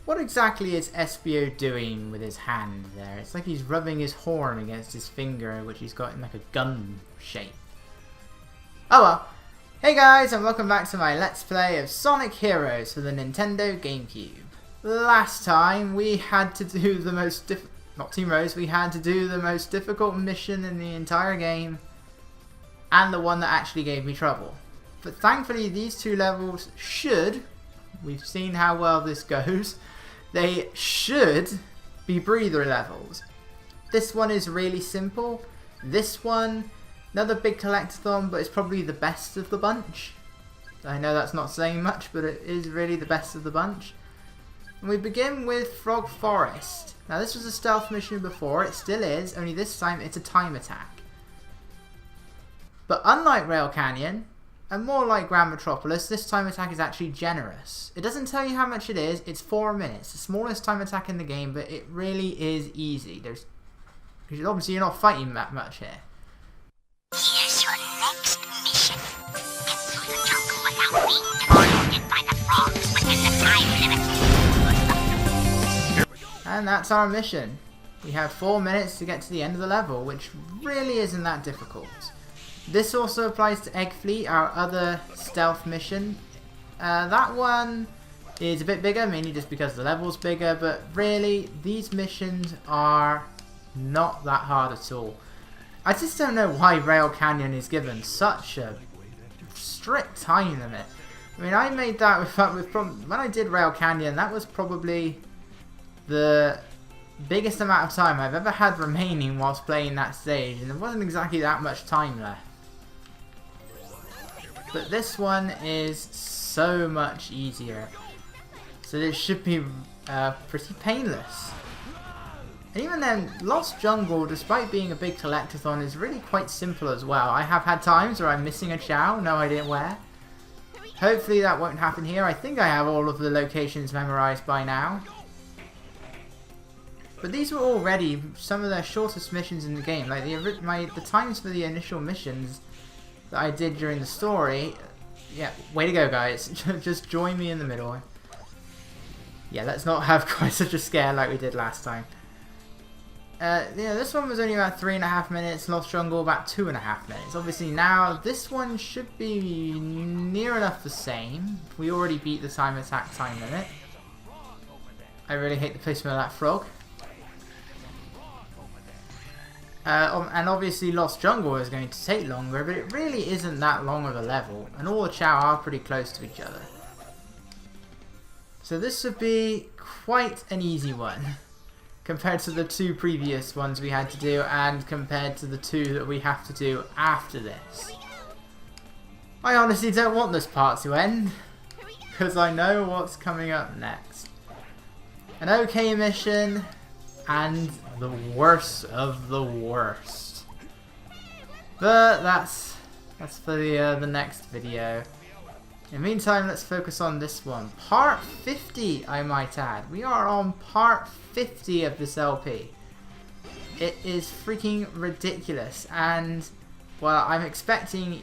What exactly is SBO doing with his hand there? It's like he's rubbing his horn against his finger, which he's got in like a gun shape. Oh well. Hey guys, and welcome back to my Let's Play of Sonic Heroes for the Nintendo GameCube. Last time we had to do the most we had to do the most difficult mission in the entire game, and the one that actually gave me trouble. But thankfully these two levels we've seen how well this goes, they should be breather levels. This one is really simple. This one, another big collectathon, but it's probably the best of the bunch. I know that's not saying much, but it is really the best of the bunch. And we begin with Frog Forest. Now this was a stealth mission before, it still is, only this time it's a time attack. But unlike Rail Canyon, and more like Grand Metropolis, this time attack is actually generous. It doesn't tell you how much it is, it's 4 minutes. The smallest time attack in the game, but it really is easy. Because obviously you're not fighting that much here. Here's your next mission. Get through the jungle without being demanded by the frogs within the time limit. And that's our mission. We have 4 minutes to get to the end of the level, which really isn't that difficult. This also applies to Egg Fleet, our other stealth mission. That one is a bit bigger, mainly just because the level's bigger, but really, these missions are not that hard at all. I just don't know why Rail Canyon is given such a strict time limit. I mean, I made that when I did Rail Canyon, that was probably the biggest amount of time I've ever had remaining whilst playing that stage, and there wasn't exactly that much time left. But this one is so much easier, so this should be pretty painless. And even then, Lost Jungle, despite being a big collectathon, is really quite simple as well. I have had times where I'm missing a Chow, no idea where. Hopefully that won't happen here. I think I have all of the locations memorized by now. But these were already some of the shortest missions in the game. Like the times for the initial missions that I did during the story. Yeah, way to go guys. Just join me in the middle. Yeah, let's not have quite such a scare like we did last time. Yeah, this one was only about 3.5 minutes, Lost Jungle about 2.5 minutes. Obviously now, this one should be near enough the same. We already beat the time attack time limit. I really hate the placement of that frog. And obviously Lost Jungle is going to take longer, but it really isn't that long of a level, and all the Chow are pretty close to each other. So this would be quite an easy one, compared to the 2 previous ones we had to do, and compared to the 2 that we have to do after this. I honestly don't want this part to end, because I know what's coming up next. An okay mission, and the worst of the worst. But that's for the next video. In the meantime, let's focus on this one. Part 50, I might add. We are on part 50 of this LP. It is freaking ridiculous, and well, I'm expecting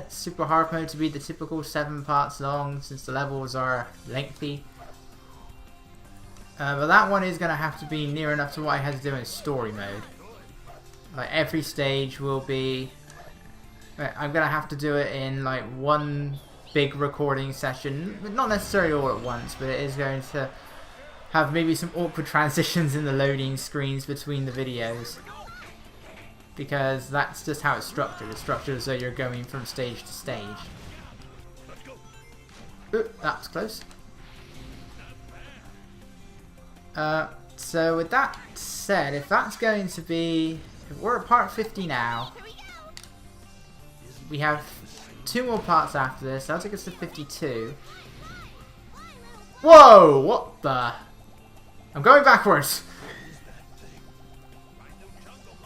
Super Hard Mode to be the typical 7 parts long, since the levels are lengthy. But that one is going to have to be near enough to what I had to do in story mode. Like every stage will be... I'm going to have to do it in like one big recording session. Not necessarily all at once, but it is going to have maybe some awkward transitions in the loading screens between the videos. Because that's just how it's structured. It's structured as though you're going from stage to stage. Ooh, that was close. So with that said, if that's going to be... If we're at part 50 now, we have 2 more parts after this. That'll take us to 52. Whoa! What the... I'm going backwards!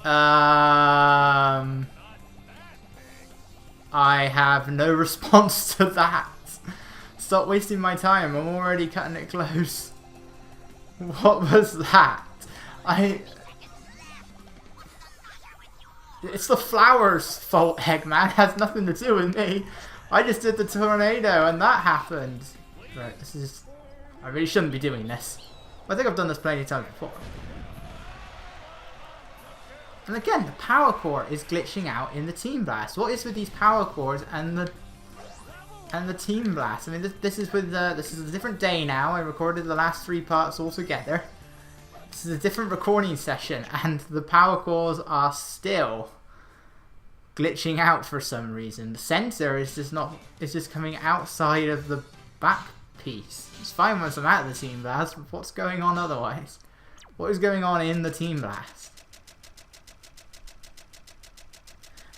I have no response to that. Stop wasting my time. I'm already cutting it close. What was that? It's the flower's fault, Eggman. It has nothing to do with me. I just did the tornado and that happened. Right, this is... I really shouldn't be doing this. I think I've done this plenty of times before. And again, the power core is glitching out in the Team Blast. What is with these power cores and the Team Blast? I mean, this is a different day now. I recorded the last 3 parts all together. This is a different recording session, and the power cores are still glitching out for some reason. The center is just coming outside of the back piece. It's fine once I'm out of the Team Blast, but what's going on otherwise? What is going on in the Team Blast?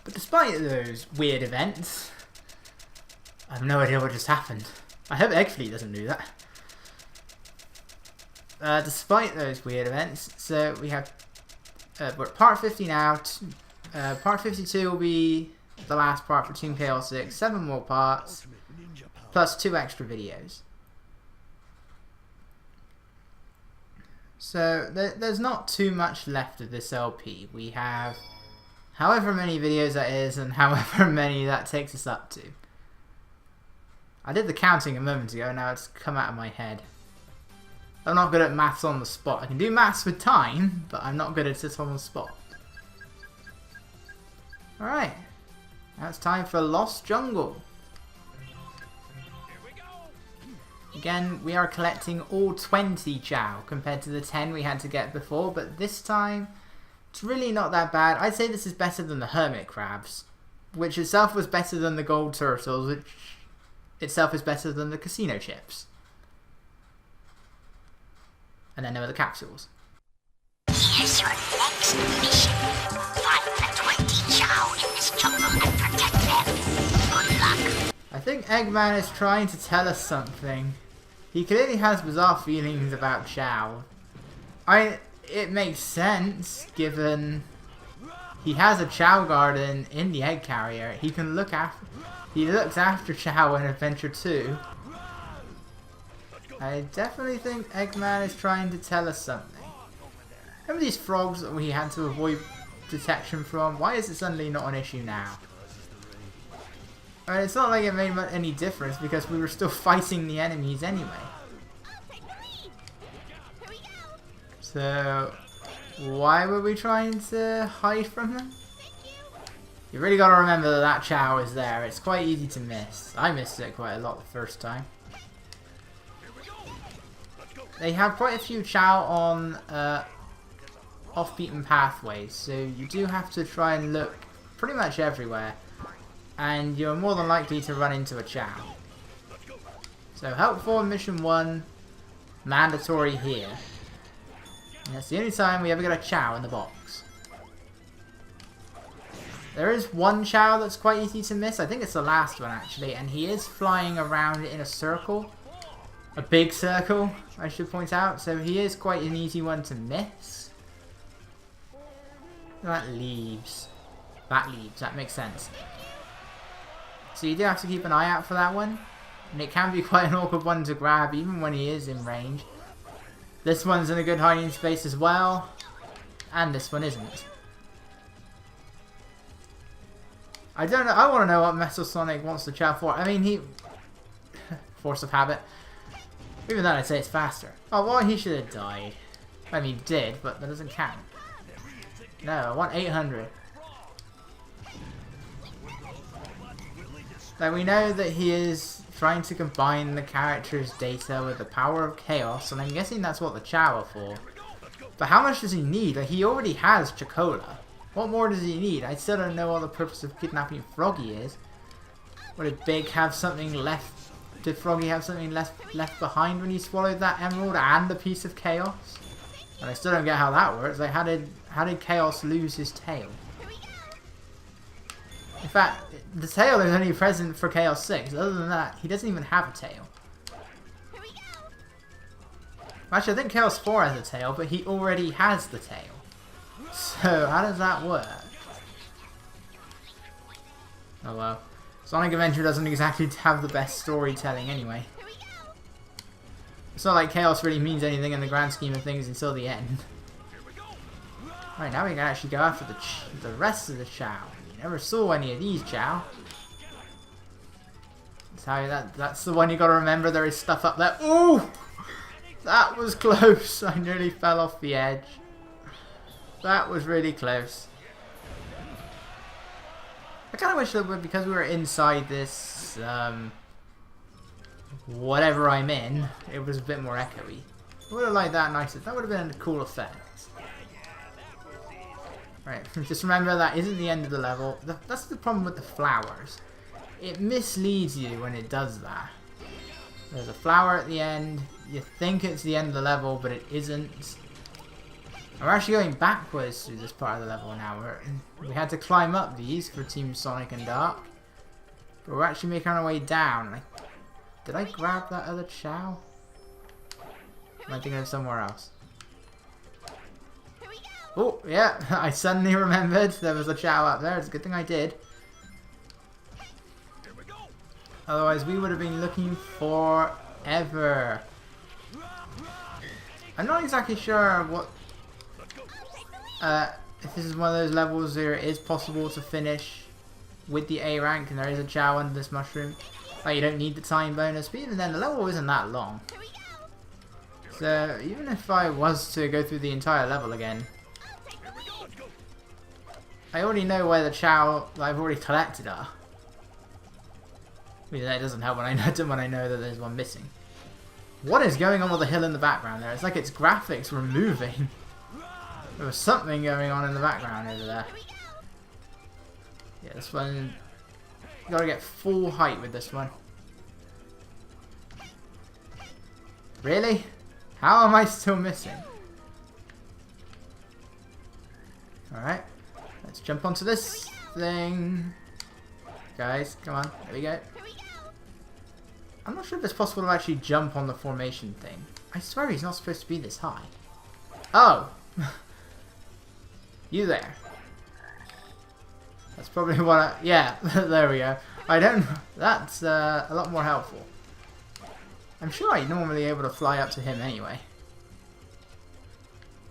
But despite those weird events, I have no idea what just happened. I hope Eggfleet doesn't do that. Despite those weird events, so we have we're at part 50 now. Part 52 will be the last part for Team Chaotix. 7 more parts, plus 2 extra videos. So there's not too much left of this LP. We have however many videos that is, and however many that takes us up to. I did the counting a moment ago, now it's come out of my head. I'm not good at maths on the spot. I can do maths with time, but I'm not good at it on the spot. Alright, now it's time for Lost Jungle. Again, we are collecting all 20 Chow compared to the 10 we had to get before, but this time it's really not that bad. I'd say this is better than the Hermit Crabs, which itself was better than the Gold Turtles, which itself is better than the Casino Chips. And then there were the capsules. Here's your next mission. Find the 20 Chow in this jungle and protect them. Good luck. I think Eggman is trying to tell us something. He clearly has bizarre feelings about Chow. It makes sense, given he has a Chow garden in the egg carrier. He looks after Chow in Adventure 2. I definitely think Eggman is trying to tell us something. Remember these frogs that we had to avoid detection from? Why is it suddenly not an issue now? I mean, it's not like it made any difference because we were still fighting the enemies anyway. So, why were we trying to hide from them? You really got to remember that Chow is there. It's quite easy to miss. I missed it quite a lot the first time. They have quite a few Chow on off-beaten pathways, so you do have to try and look pretty much everywhere, and you're more than likely to run into a Chow. So helpful in mission 1, mandatory here. And that's the only time we ever get a Chow in the box. There is one Chow that's quite easy to miss. I think it's the last one actually, and he is flying around in a circle. A big circle, I should point out, so he is quite an easy one to miss. That leaves. That makes sense. So you do have to keep an eye out for that one. And it can be quite an awkward one to grab, even when he is in range. This one's in a good hiding space as well. And this one isn't. I don't know, I want to know what Metal Sonic wants to Chow for. I mean, he... Force of habit. Even then I'd say it's faster. Oh, well, he should have died. I mean, he did, but that doesn't count. No, I want 800. Now we know that he is trying to combine the character's data with the power of chaos, and I'm guessing that's what the Chow are for. But how much does he need? Like, he already has Chocola. What more does he need? I still don't know what the purpose of kidnapping Froggy is. Did Big have something left? Did Froggy have something left behind when he swallowed that emerald and a piece of chaos? And I still don't get how that works. Like, how did Chaos lose his tail? In fact, the tail is only present for Chaos 6. Other than that, he doesn't even have a tail. Actually, I think Chaos 4 has a tail, but he already has the tail. So, how does that work? Oh well. Sonic Adventure doesn't exactly have the best storytelling anyway. It's not like Chaos really means anything in the grand scheme of things until the end. Right, now we can actually go after the rest of the Chow. You never saw any of these Chow. That's the one you gotta remember, there is stuff up there. Ooh! That was close. I nearly fell off the edge. That was really close. I kind of wish that because we were inside this, whatever I'm in, it was a bit more echoey. I would have liked that nicer. That would have been a cool effect. Right, just remember that isn't the end of the level. That's the problem with the flowers. It misleads you when it does that. There's a flower at the end. You think it's the end of the level, but it isn't. We're actually going backwards through this part of the level now. We had to climb up these for Team Sonic and Dark. But we're actually making our way down. Did I grab that other Chow? Am I thinking of somewhere else? Oh, yeah. I suddenly remembered there was a Chow up there. It's a good thing I did. Otherwise, we would have been looking forever. I'm not exactly sure what... if this is one of those levels where it is possible to finish with the A rank and there is a Chow under this mushroom. Like, you don't need the time bonus, but even then the level isn't that long. So even if I was to go through the entire level again, I already know where the Chow that I've already collected are. I mean, that doesn't help when I know that there's one missing. What is going on with the hill in the background there? It's like its graphics were moving. There was something going on in the background over there. Yeah, this one... You gotta get full height with this one. Really? How am I still missing? Alright. Let's jump onto this thing. Guys, come on. There we go. I'm not sure if it's possible to actually jump on the formation thing. I swear he's not supposed to be this high. Oh! You there. That's probably what I... Yeah, there we go. I don't... That's a lot more helpful. I'm sure I'm normally able to fly up to him anyway.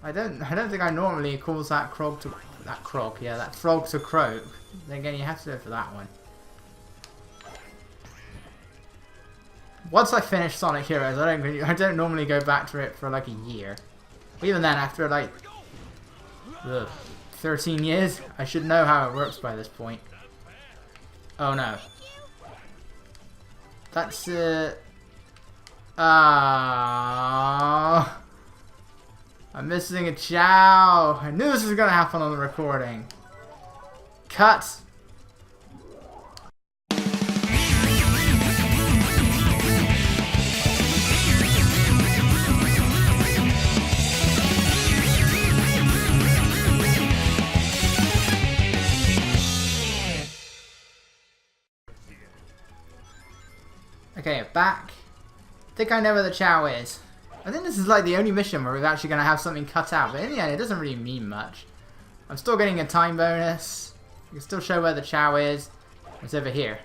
I don't think I normally cause that frog to... That frog to croak. Then again, you have to go for that one. Once I finish Sonic Heroes, I don't normally go back to it for like a year. But even then, after like 13 years, I should know how it works by this point. Oh no. That's I'm missing a Chow. I knew this was gonna happen on the recording. Cut. Okay, back. I think I know where the Chow is. I think this is like the only mission where we're actually going to have something cut out, but in the end it doesn't really mean much. I'm still getting a time bonus. You can still show where the Chow is. It's over here.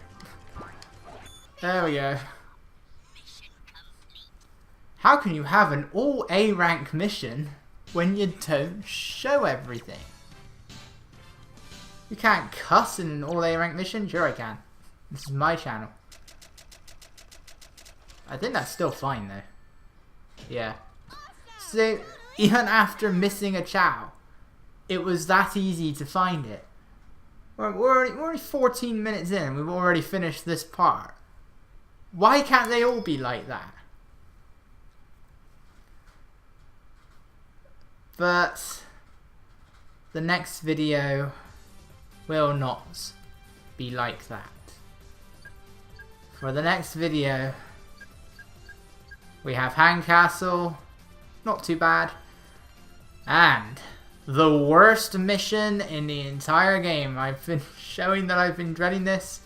There we go. How can you have an all A rank mission when you don't show everything? You can't cuss in an all A rank mission? Sure I can. This is my channel. I think that's still fine though. Yeah. So, even after missing a Chow, it was that easy to find it. We're already 14 minutes in, we've already finished this part. Why can't they all be like that? But the next video will not be like that. For the next video, we have Hang Castle, not too bad, and the worst mission in the entire game. I've been showing that I've been dreading this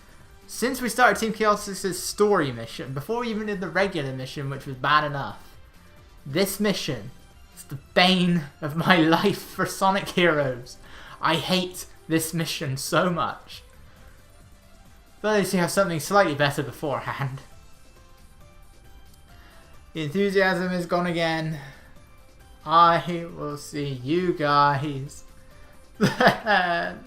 since we started Team Chaotix's story mission, before we even did the regular mission, which was bad enough. This mission is the bane of my life for Sonic Heroes. I hate this mission so much. But at least you have something slightly better beforehand. The enthusiasm is gone again. I will see you guys then.